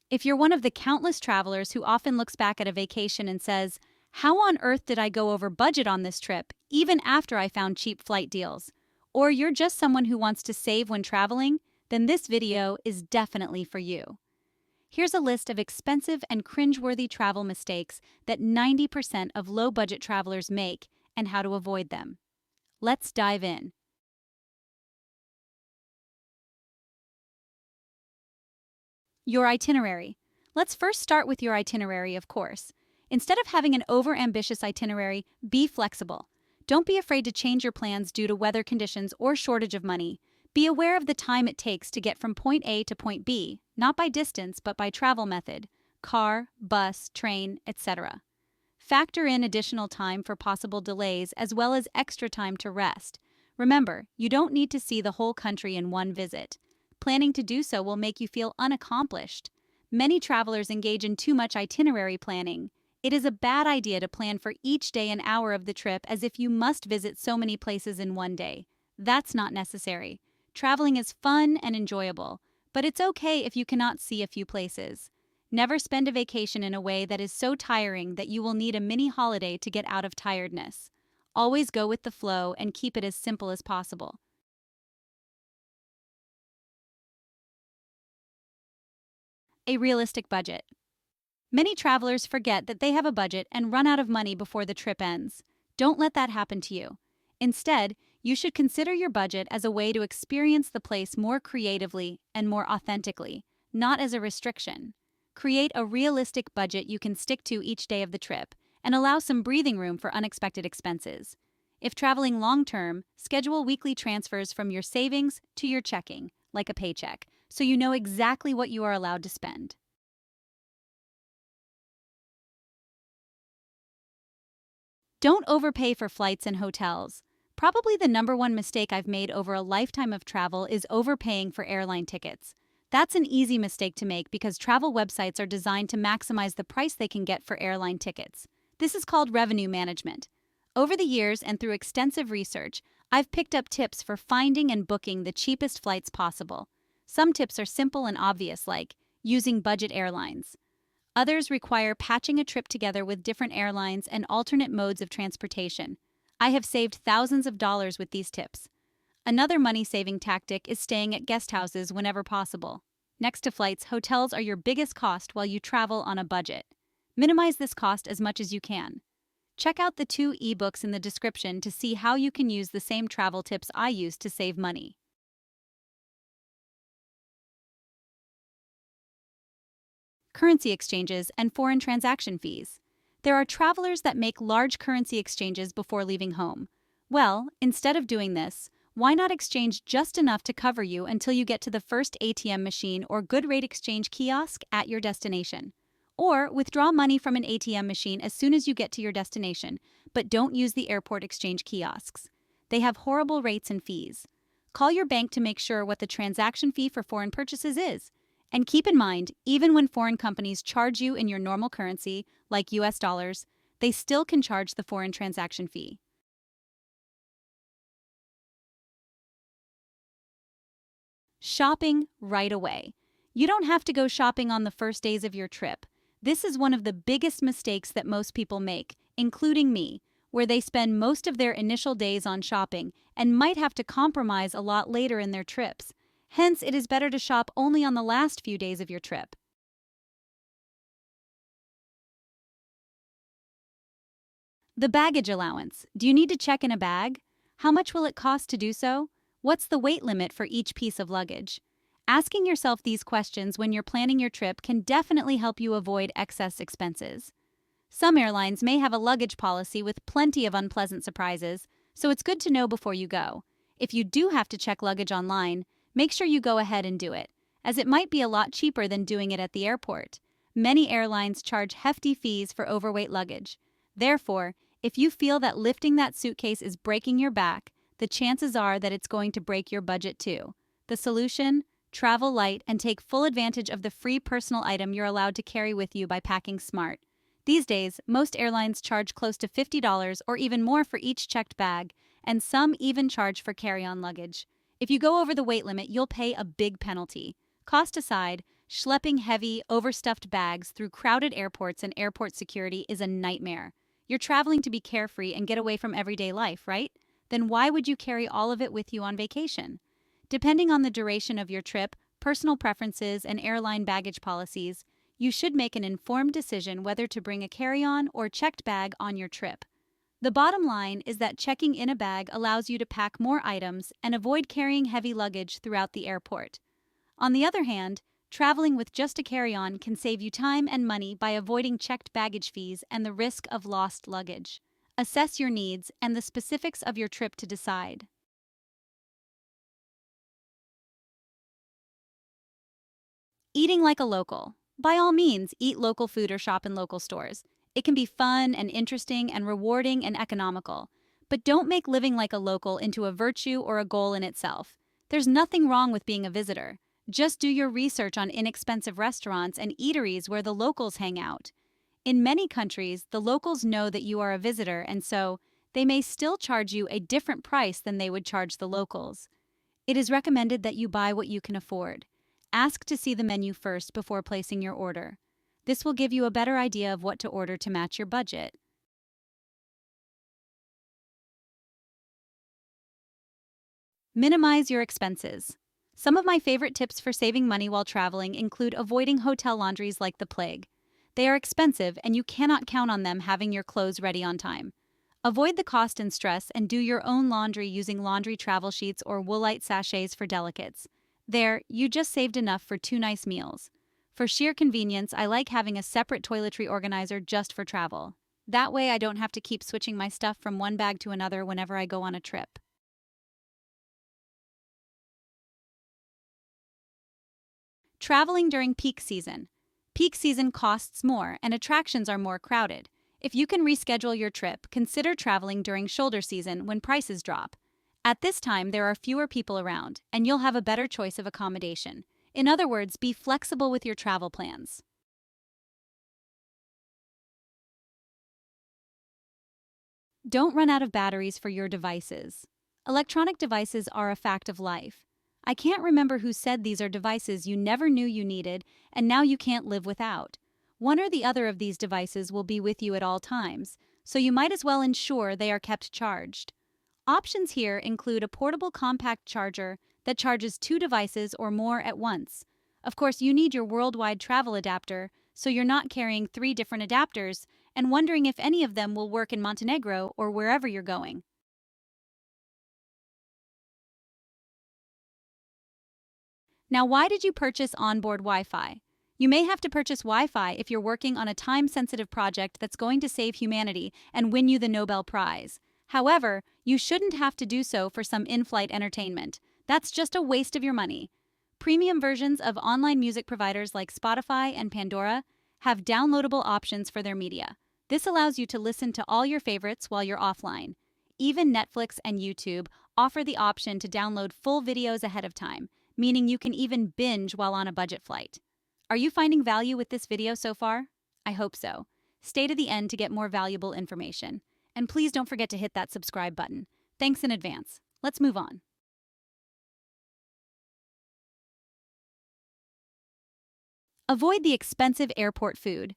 If you're one of the countless travelers who often looks back at a vacation and says, "How on earth did I go over budget on this trip, even after I found cheap flight deals?" Or you're just someone who wants to save when traveling, then this video is definitely for you. Here's a list of expensive and cringeworthy travel mistakes that 90% of low-budget travelers make and how to avoid them. Let's dive in. Your itinerary. Let's first start with your itinerary, of course. Instead of having an over-ambitious itinerary, be flexible. Don't be afraid to change your plans due to weather conditions or shortage of money. Be aware of the time it takes to get from point A to point B, not by distance but by travel method, car, bus, train, etc. Factor in additional time for possible delays as well as extra time to rest. Remember, you don't need to see the whole country in one visit. Planning to do so will make you feel unaccomplished. Many travelers engage in too much itinerary planning. It is a bad idea to plan for each day and hour of the trip as if you must visit so many places in one day. That's not necessary. Traveling is fun and enjoyable, but it's okay if you cannot see a few places. Never spend a vacation in a way that is so tiring that you will need a mini holiday to get out of tiredness. Always go with the flow and keep it as simple as possible. A realistic budget. Many travelers forget that they have a budget and run out of money before the trip ends. Don't let that happen to you. Instead, you should consider your budget as a way to experience the place more creatively and more authentically, not as a restriction. Create a realistic budget you can stick to each day of the trip and allow some breathing room for unexpected expenses. If traveling long-term, schedule weekly transfers from your savings to your checking, like a paycheck, so you know exactly what you are allowed to spend. Don't overpay for flights and hotels. Probably the number one mistake I've made over a lifetime of travel is overpaying for airline tickets. That's an easy mistake to make because travel websites are designed to maximize the price they can get for airline tickets. This is called revenue management. Over the years and through extensive research, I've picked up tips for finding and booking the cheapest flights possible. Some tips are simple and obvious, like using budget airlines. Others require patching a trip together with different airlines and alternate modes of transportation. I have saved thousands of dollars with these tips. Another money-saving tactic is staying at guest houses whenever possible. Next to flights, hotels are your biggest cost while you travel on a budget. Minimize this cost as much as you can. Check out the 2 ebooks in the description to see how you can use the same travel tips I use to save money. Currency exchanges and foreign transaction fees. There are travelers that make large currency exchanges before leaving home. Well, instead of doing this, why not exchange just enough to cover you until you get to the first ATM machine or good rate exchange kiosk at your destination? Or withdraw money from an ATM machine as soon as you get to your destination, but don't use the airport exchange kiosks. They have horrible rates and fees. Call your bank to make sure what the transaction fee for foreign purchases is. And keep in mind, even when foreign companies charge you in your normal currency, like US dollars, they still can charge the foreign transaction fee. Shopping right away. You don't have to go shopping on the first days of your trip. This is one of the biggest mistakes that most people make, including me, where they spend most of their initial days on shopping and might have to compromise a lot later in their trips. Hence, it is better to shop only on the last few days of your trip. The baggage allowance. Do you need to check in a bag? How much will it cost to do so? What's the weight limit for each piece of luggage? Asking yourself these questions when you're planning your trip can definitely help you avoid excess expenses. Some airlines may have a luggage policy with plenty of unpleasant surprises, so it's good to know before you go. If you do have to check luggage online, make sure you go ahead and do it, as it might be a lot cheaper than doing it at the airport. Many airlines charge hefty fees for overweight luggage. Therefore, if you feel that lifting that suitcase is breaking your back, the chances are that it's going to break your budget too. The solution? Travel light and take full advantage of the free personal item you're allowed to carry with you by packing smart. These days, most airlines charge close to $50 or even more for each checked bag, and some even charge for carry-on luggage. If you go over the weight limit, you'll pay a big penalty. Cost aside, Schlepping heavy, overstuffed bags through crowded airports and airport security is a nightmare. You're traveling to be carefree and get away from everyday life, right? Then why would you carry all of it with you on vacation? Depending on the duration of your trip, personal preferences, and airline baggage policies, you should make an informed decision whether to bring a carry-on or checked bag on your trip. The bottom line is that checking in a bag allows you to pack more items and avoid carrying heavy luggage throughout the airport. On the other hand, traveling with just a carry-on can save you time and money by avoiding checked baggage fees and the risk of lost luggage. Assess your needs and the specifics of your trip to decide. Eating like a local. By all means, eat local food or shop in local stores. It can be fun and interesting and rewarding and economical. But don't make living like a local into a virtue or a goal in itself. There's nothing wrong with being a visitor. Just do your research on inexpensive restaurants and eateries where the locals hang out. In many countries, the locals know that you are a visitor, and so they may still charge you a different price than they would charge the locals. It is recommended that you buy what you can afford. Ask to see the menu first before placing your order. This will give you a better idea of what to order to match your budget. Minimize your expenses. Some of my favorite tips for saving money while traveling include avoiding hotel laundries like the plague. They are expensive and you cannot count on them having your clothes ready on time. Avoid the cost and stress and do your own laundry using laundry travel sheets or woolite sachets for delicates. There, you just saved enough for 2 nice meals. For sheer convenience, I like having a separate toiletry organizer just for travel. That way I don't have to keep switching my stuff from one bag to another whenever I go on a trip. Traveling during peak season. Peak season costs more and attractions are more crowded. If you can reschedule your trip, consider traveling during shoulder season when prices drop. At this time, there are fewer people around, and you'll have a better choice of accommodation. In other words, be flexible with your travel plans. Don't run out of batteries for your devices. Electronic devices are a fact of life. I can't remember who said these are devices you never knew you needed, and now you can't live without. One or the other of these devices will be with you at all times, so you might as well ensure they are kept charged. Options here include a portable compact charger that charges 2 devices or more at once. Of course, you need your worldwide travel adapter, so you're not carrying 3 different adapters and wondering if any of them will work in Montenegro or wherever you're going. Now, why did you purchase onboard Wi-Fi? You may have to purchase Wi-Fi if you're working on a time-sensitive project that's going to save humanity and win you the Nobel Prize. However, you shouldn't have to do so for some in-flight entertainment. That's just a waste of your money. Premium versions of online music providers like Spotify and Pandora have downloadable options for their media. This allows you to listen to all your favorites while you're offline. Even Netflix and YouTube offer the option to download full videos ahead of time, meaning you can even binge while on a budget flight. Are you finding value with this video so far? I hope so. Stay to the end to get more valuable information. And please don't forget to hit that subscribe button. Thanks in advance. Let's move on. Avoid the expensive airport food.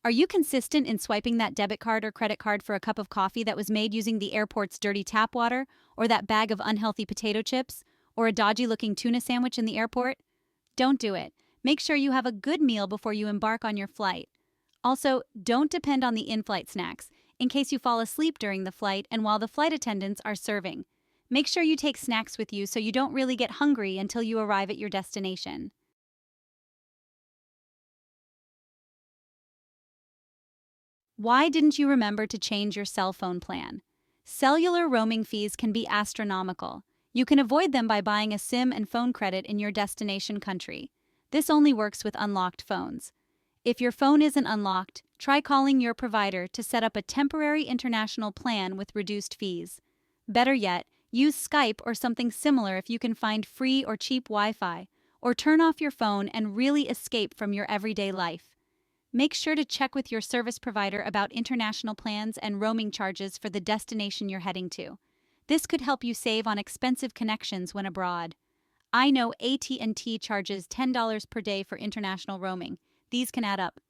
Are you consistent in swiping that debit card or credit card for a cup of coffee that was made using the airport's dirty tap water, or that bag of unhealthy potato chips, or a dodgy-looking tuna sandwich in the airport? Don't do it. Make sure you have a good meal before you embark on your flight. Also, don't depend on the in-flight snacks in case you fall asleep during the flight and while the flight attendants are serving. Make sure you take snacks with you so you don't really get hungry until you arrive at your destination. Why didn't you remember to change your cell phone plan? Cellular roaming fees can be astronomical. You can avoid them by buying a SIM and phone credit in your destination country. This only works with unlocked phones. If your phone isn't unlocked, try calling your provider to set up a temporary international plan with reduced fees. Better yet, use Skype or something similar if you can find free or cheap Wi-Fi, or turn off your phone and really escape from your everyday life. Make sure to check with your service provider about international plans and roaming charges for the destination you're heading to. This could help you save on expensive connections when abroad. I know AT&T charges $10 per day for international roaming. These can add up.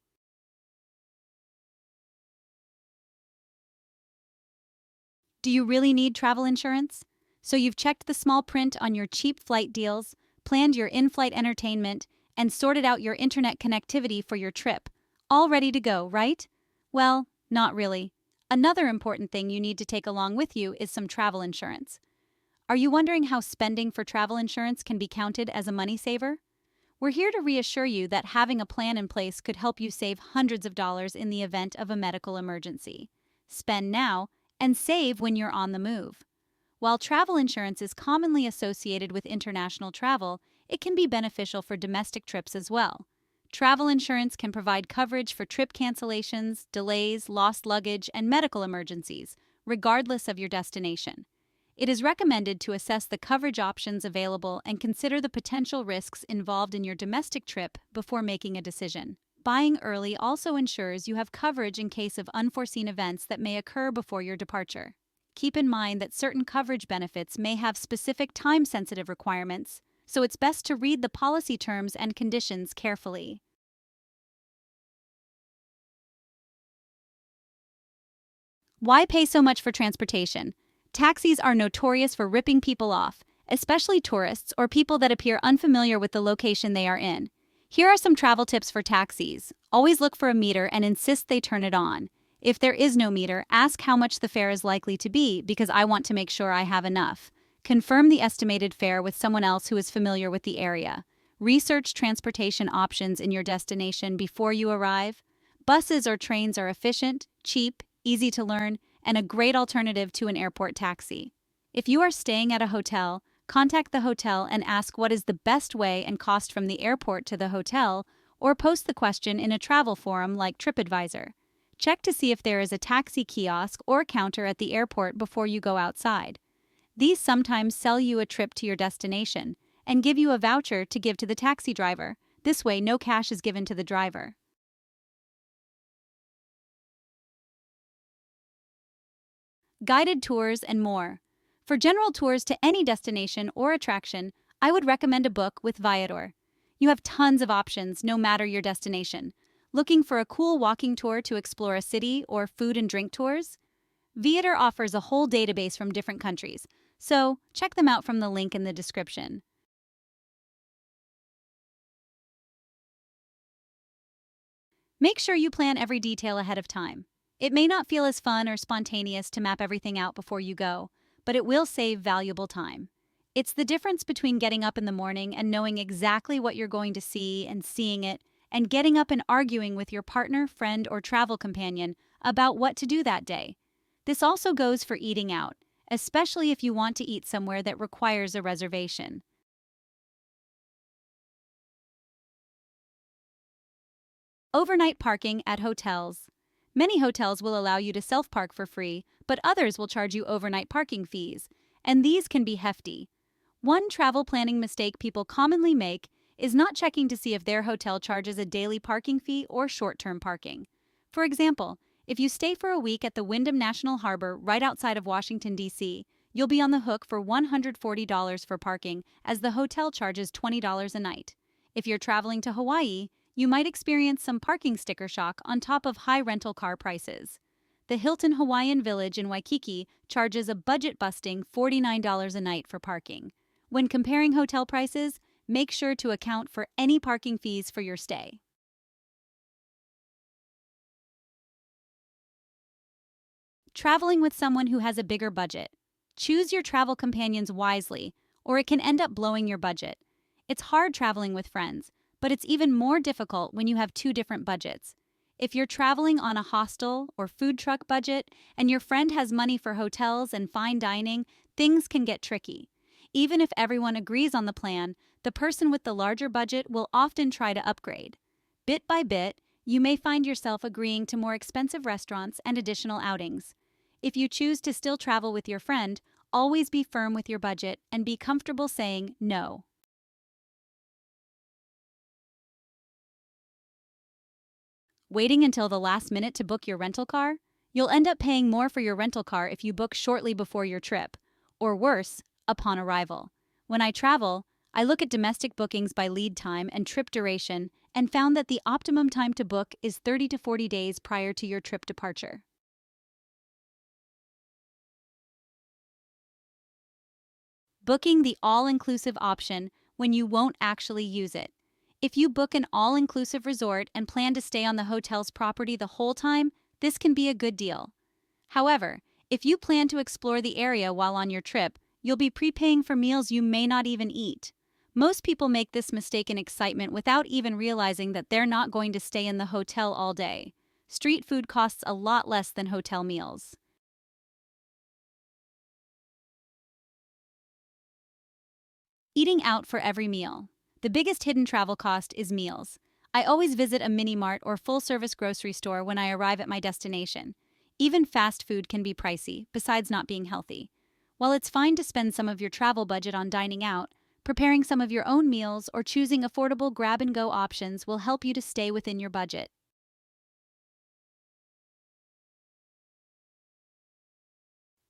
Do you really need travel insurance? So you've checked the small print on your cheap flight deals, planned your in-flight entertainment, and sorted out your internet connectivity for your trip. All ready to go, right? Well, not really. Another important thing you need to take along with you is some travel insurance. Are you wondering how spending for travel insurance can be counted as a money saver? We're here to reassure you that having a plan in place could help you save hundreds of dollars in the event of a medical emergency. Spend now and save when you're on the move. While travel insurance is commonly associated with international travel, it can be beneficial for domestic trips as well. Travel insurance can provide coverage for trip cancellations, delays, lost luggage, and medical emergencies, regardless of your destination. It is recommended to assess the coverage options available and consider the potential risks involved in your domestic trip before making a decision. Buying early also ensures you have coverage in case of unforeseen events that may occur before your departure. Keep in mind that certain coverage benefits may have specific time-sensitive requirements, so it's best to read the policy terms and conditions carefully. Why pay so much for transportation? Taxis are notorious for ripping people off, especially tourists or people that appear unfamiliar with the location they are in. Here are some travel tips for taxis. Always look for a meter and insist they turn it on. If there is no meter, ask how much the fare is likely to be because I want to make sure I have enough. Confirm the estimated fare with someone else who is familiar with the area. Research transportation options in your destination before you arrive. Buses or trains are efficient, cheap, easy to learn, and a great alternative to an airport taxi. If you are staying at a hotel, contact the hotel and ask what is the best way and cost from the airport to the hotel, or post the question in a travel forum like TripAdvisor. Check to see if there is a taxi kiosk or counter at the airport before you go outside. These sometimes sell you a trip to your destination and give you a voucher to give to the taxi driver. This way, no cash is given to the driver. Guided tours and more. For general tours to any destination or attraction, I would recommend a book with Viator. You have tons of options no matter your destination. Looking for a cool walking tour to explore a city or food and drink tours? Viator offers a whole database from different countries, so check them out from the link in the description. Make sure you plan every detail ahead of time. It may not feel as fun or spontaneous to map everything out before you go, but it will save valuable time. It's the difference between getting up in the morning and knowing exactly what you're going to see and seeing it, and getting up and arguing with your partner, friend, or travel companion about what to do that day. This also goes for eating out, especially if you want to eat somewhere that requires a reservation. Overnight parking at hotels. Many hotels will allow you to self-park for free, but others will charge you overnight parking fees, and these can be hefty. One travel planning mistake people commonly make is not checking to see if their hotel charges a daily parking fee or short-term parking. For example, if you stay for a week at the Wyndham National Harbor right outside of Washington, D.C., you'll be on the hook for $140 for parking, as the hotel charges $20 a night. If you're traveling to Hawaii, you might experience some parking sticker shock on top of high rental car prices. The Hilton Hawaiian Village in Waikiki charges a budget-busting $49 a night for parking. When comparing hotel prices, make sure to account for any parking fees for your stay. Traveling with someone who has a bigger budget. Choose your travel companions wisely, or it can end up blowing your budget. It's hard traveling with friends, but it's even more difficult when you have two different budgets. If you're traveling on a hostel or food truck budget and your friend has money for hotels and fine dining, things can get tricky. Even if everyone agrees on the plan, the person with the larger budget will often try to upgrade. Bit by bit, you may find yourself agreeing to more expensive restaurants and additional outings. If you choose to still travel with your friend, always be firm with your budget and be comfortable saying no. Waiting until the last minute to book your rental car? You'll end up paying more for your rental car if you book shortly before your trip, or worse, upon arrival. When I travel, I look at domestic bookings by lead time and trip duration and found that the optimum time to book is 30 to 40 days prior to your trip departure. Booking the all-inclusive option when you won't actually use it. If you book an all-inclusive resort and plan to stay on the hotel's property the whole time, this can be a good deal. However, if you plan to explore the area while on your trip, you'll be prepaying for meals you may not even eat. Most people make this mistake in excitement without even realizing that they're not going to stay in the hotel all day. Street food costs a lot less than hotel meals. Eating out for every meal. The biggest hidden travel cost is meals. I always visit a mini mart or full-service grocery store when I arrive at my destination. Even fast food can be pricey, besides not being healthy. While it's fine to spend some of your travel budget on dining out, preparing some of your own meals or choosing affordable grab-and-go options will help you to stay within your budget.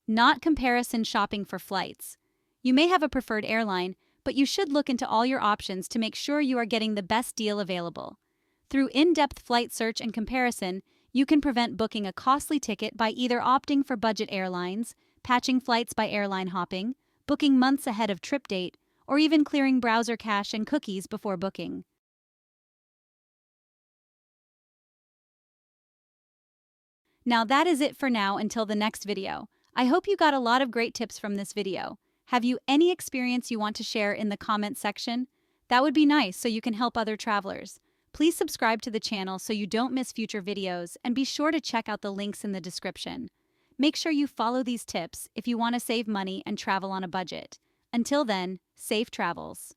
Not comparison shopping for flights. You may have a preferred airline, but you should look into all your options to make sure you are getting the best deal available. Through in-depth flight search and comparison, you can prevent booking a costly ticket by either opting for budget airlines, patching flights by airline hopping, booking months ahead of trip date, or even clearing browser cache and cookies before booking. Now that is it for now until the next video. I hope you got a lot of great tips from this video. Have you any experience you want to share in the comment section? That would be nice so you can help other travelers. Please subscribe to the channel so you don't miss future videos and be sure to check out the links in the description. Make sure you follow these tips if you want to save money and travel on a budget. Until then, safe travels.